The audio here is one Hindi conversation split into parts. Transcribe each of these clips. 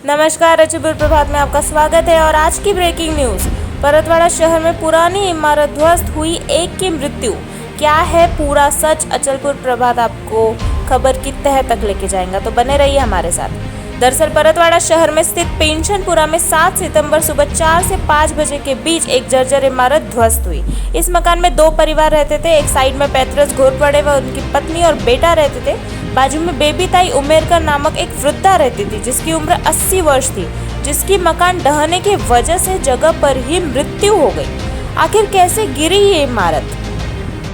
नमस्कार, अच्छे बुरे प्रभात में आपका स्वागत है। और आज की ब्रेकिंग न्यूज़, परतवाड़ा शहर में पुरानी इमारत ध्वस्त हुई, एक की मृत्यु। क्या है पूरा सच? अचलपुर प्रभात आपको खबर की तह तक लेके जाएगा, तो बने रहिए हमारे साथ। दरअसल परतवाड़ा शहर में स्थित पेंशनपुरा में 7 सितंबर सुबह 4 से 5 बजे के बीच एक जर्जर इमारत ध्वस्त हुई। इस मकान में 2 परिवार रहते थे। एक साइड में पैतरस घोरपड़े व उनकी पत्नी और बेटा रहते थे। बाजू में बेबी ताई उमेरकर नामक एक वृद्धा रहती थी, जिसकी उम्र 80 वर्ष थी, जिसकी मकान ढहने की वजह से जगह पर ही मृत्यु हो गई। आखिर कैसे गिरी ये इमारत,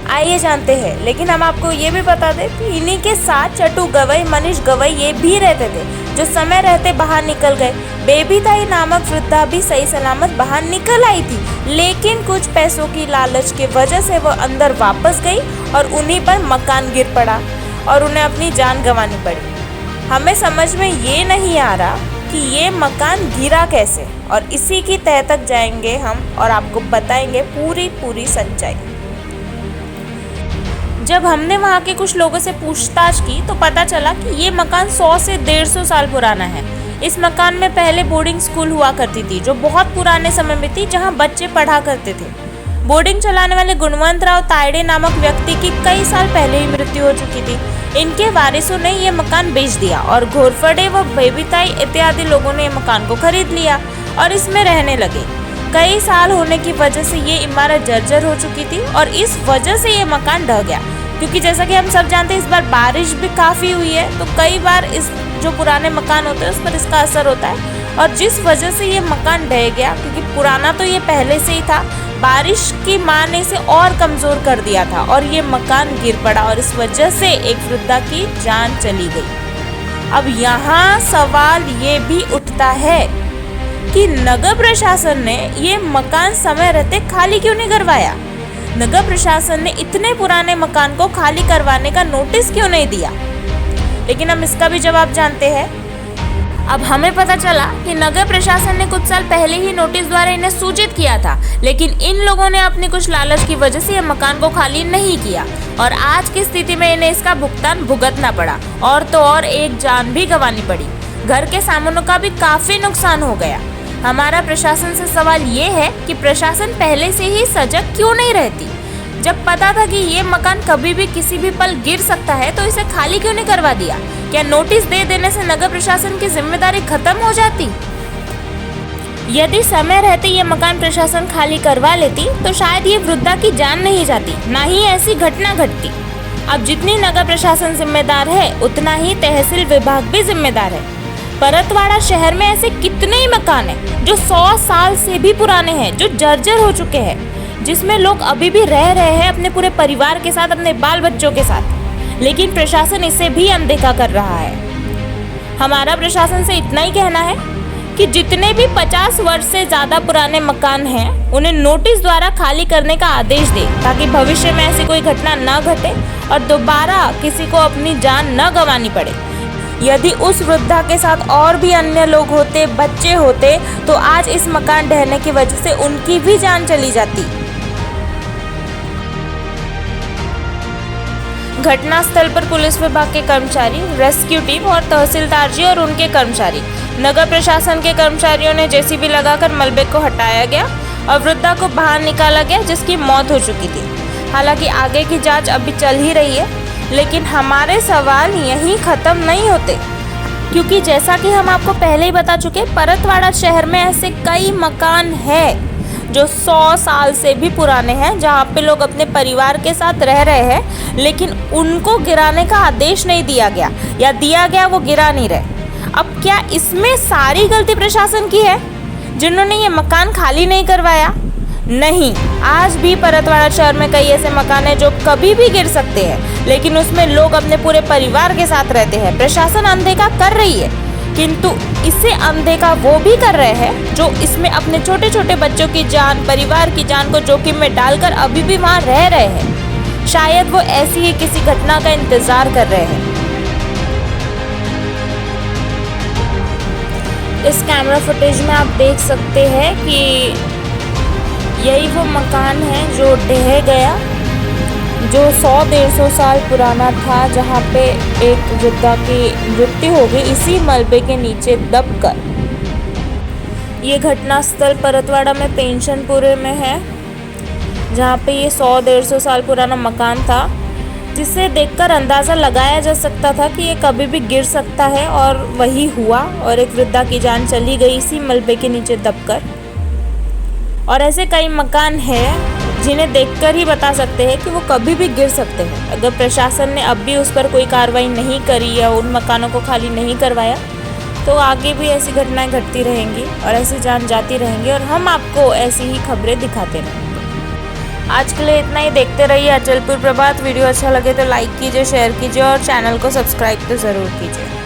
आइए जानते हैं। लेकिन हम आपको ये भी बता दें कि इन्हीं के साथ चटू गवई, मनीष गवई ये भी रहते थे, जो समय रहते बाहर निकल गए। बेबी ताई नामक वृद्धा भी सही सलामत बाहर निकल आई थी, लेकिन कुछ पैसों की लालच की वजह से वो अंदर वापस गई और उन्हीं पर मकान गिर पड़ा और उन्हें अपनी जान गंवानी पड़ी। हमें समझ में ये नहीं आ रहा कि ये मकान गिरा कैसे, और इसी की तह तक जाएंगे हम और आपको बताएंगे पूरी सच्चाई। जब हमने वहाँ के कुछ लोगों से पूछताछ की तो पता चला कि ये मकान 100 से 150 साल पुराना है। इस मकान में पहले बोर्डिंग स्कूल हुआ करती थी, जो बहुत पुराने समय में थी, जहाँ बच्चे पढ़ा करते थे। बोर्डिंग चलाने वाले गुणवंतराव तायड़े नामक व्यक्ति की कई साल पहले ही मृत्यु हो चुकी थी। इनके वारिसों ने ये मकान बेच दिया और घोरफड़े व बेबीताई इत्यादि लोगों ने ये मकान को खरीद लिया और इसमें रहने लगे। कई साल होने की वजह से ये इमारत जर्जर हो चुकी थी और इस वजह से ये मकान ढह गया। क्योंकि जैसा कि हम सब जानते हैं, इस बार बारिश भी काफ़ी हुई है, तो कई बार इस जो पुराने मकान होते हैं उस पर इसका असर होता है, और जिस वजह से ये मकान ढह गया, क्योंकि पुराना तो ये पहले से ही था, बारिश की मार ने इसे और कमज़ोर कर दिया था और ये मकान गिर पड़ा और इस वजह से एक वृद्धा की जान चली गई। अब यहाँ सवाल ये भी उठता है कि नगर प्रशासन ने ये मकान समय रहते खाली क्यों नहीं करवाया? नगर प्रशासन ने इतने पुराने मकान को खाली करवाने का नोटिस क्यों नहीं दिया? लेकिन हम इसका भी जवाब जानते हैं। अब हमें पता चला कि नगर प्रशासन ने कुछ साल पहले ही नोटिस द्वारा इन्हें सूचित किया था, लेकिन इन लोगों ने अपनी कुछ लालच की वजह से यह मकान को खाली नहीं किया और आज की स्थिति में इन्हें इसका भुगतान भुगतना पड़ा, और तो और एक जान भी गंवानी पड़ी। घर के सामानों का भी काफी नुकसान हो गया। हमारा प्रशासन से सवाल ये है कि प्रशासन पहले से ही सजग क्यों नहीं रहती? जब पता था कि ये मकान कभी भी किसी भी पल गिर सकता है, तो इसे खाली क्यों नहीं करवा दिया? क्या नोटिस दे देने से नगर प्रशासन की जिम्मेदारी खत्म हो जाती? यदि समय रहते ये मकान प्रशासन खाली करवा लेती तो शायद ये वृद्धा की जान नहीं जाती, ना ही ऐसी घटना घटती। अब जितनी नगर प्रशासन जिम्मेदार है, उतना ही तहसील विभाग भी जिम्मेदार है। परतवाड़ा शहर में ऐसे कितने ही मकान हैं जो 100 साल से भी पुराने हैं, जो जर्जर हो चुके हैं, जिसमें लोग अभी भी रह रहे हैं अपने पूरे परिवार के साथ, अपने बाल बच्चों के साथ, लेकिन प्रशासन इसे भी अनदेखा कर रहा है। हमारा प्रशासन से इतना ही कहना है कि जितने भी 50 वर्ष से ज़्यादा पुराने मकान हैं, उन्हें नोटिस द्वारा खाली करने का आदेश दे, ताकि भविष्य में ऐसी कोई घटना न घटे और दोबारा किसी को अपनी जान न गंवानी पड़े। यदि उस वृद्धा के साथ और भी अन्य लोग होते, बच्चे होते, तो आज इस मकान ढहने की वजह से उनकी भी जान चली जाती। घटनास्थल पर पुलिस विभाग के कर्मचारी, रेस्क्यू टीम और तहसीलदार जी और उनके कर्मचारी, नगर प्रशासन के कर्मचारियों ने जेसीबी लगाकर मलबे को हटाया गया और वृद्धा को बाहर निकाला गया, जिसकी मौत हो चुकी थी। हालांकि आगे की जांच अभी चल ही रही है, लेकिन हमारे सवाल यहीं ख़त्म नहीं होते, क्योंकि जैसा कि हम आपको पहले ही बता चुके, परतवाड़ा शहर में ऐसे कई मकान हैं जो 100 साल से भी पुराने हैं, जहाँ पे लोग अपने परिवार के साथ रह रहे हैं, लेकिन उनको गिराने का आदेश नहीं दिया गया, या दिया गया वो गिरा नहीं रहे। अब क्या इसमें सारी गलती प्रशासन की है, जिन्होंने ये मकान खाली नहीं करवाया? नहीं, आज भी परतवाड़ा शहर में कई ऐसे मकान हैं जो कभी भी गिर सकते हैं, लेकिन उसमें लोग अपने पूरे परिवार के साथ रहते हैं। प्रशासन अनदेखा कर रही है, किंतु इसे अनदेखा वो भी कर रहे हैं जो इसमें अपने छोटे छोटे बच्चों की जान, परिवार की जान को जोखिम में डालकर अभी भी वहाँ रह रहे हैं। शायद वो ऐसी ही किसी घटना का इंतजार कर रहे हैं। इस कैमरा फुटेज में आप देख सकते हैं कि यही वो मकान है जो ढह गया, जो 100-150 साल पुराना था, जहाँ पे एक वृद्धा की मृत्यु हो गई इसी मलबे के नीचे दबकर। ये घटना स्थल परतवाड़ा में पेंशनपुरे में है, जहाँ पे ये 100-150 साल पुराना मकान था, जिसे देखकर अंदाज़ा लगाया जा सकता था कि ये कभी भी गिर सकता है, और वही हुआ और एक वृद्धा की जान चली गई इसी मलबे के नीचे दबकर। और ऐसे कई मकान हैं जिन्हें देखकर ही बता सकते हैं कि वो कभी भी गिर सकते हैं। अगर प्रशासन ने अब भी उस पर कोई कार्रवाई नहीं करी या उन मकानों को खाली नहीं करवाया तो आगे भी ऐसी घटनाएं घटती रहेंगी और ऐसी जान जाती रहेंगी, और हम आपको ऐसी ही खबरें दिखाते रहेंगे। आज के लिए इतना ही। देखते रहिए अचलपुर प्रभात। वीडियो अच्छा लगे तो लाइक कीजिए, शेयर कीजिए और चैनल को सब्सक्राइब तो ज़रूर कीजिए।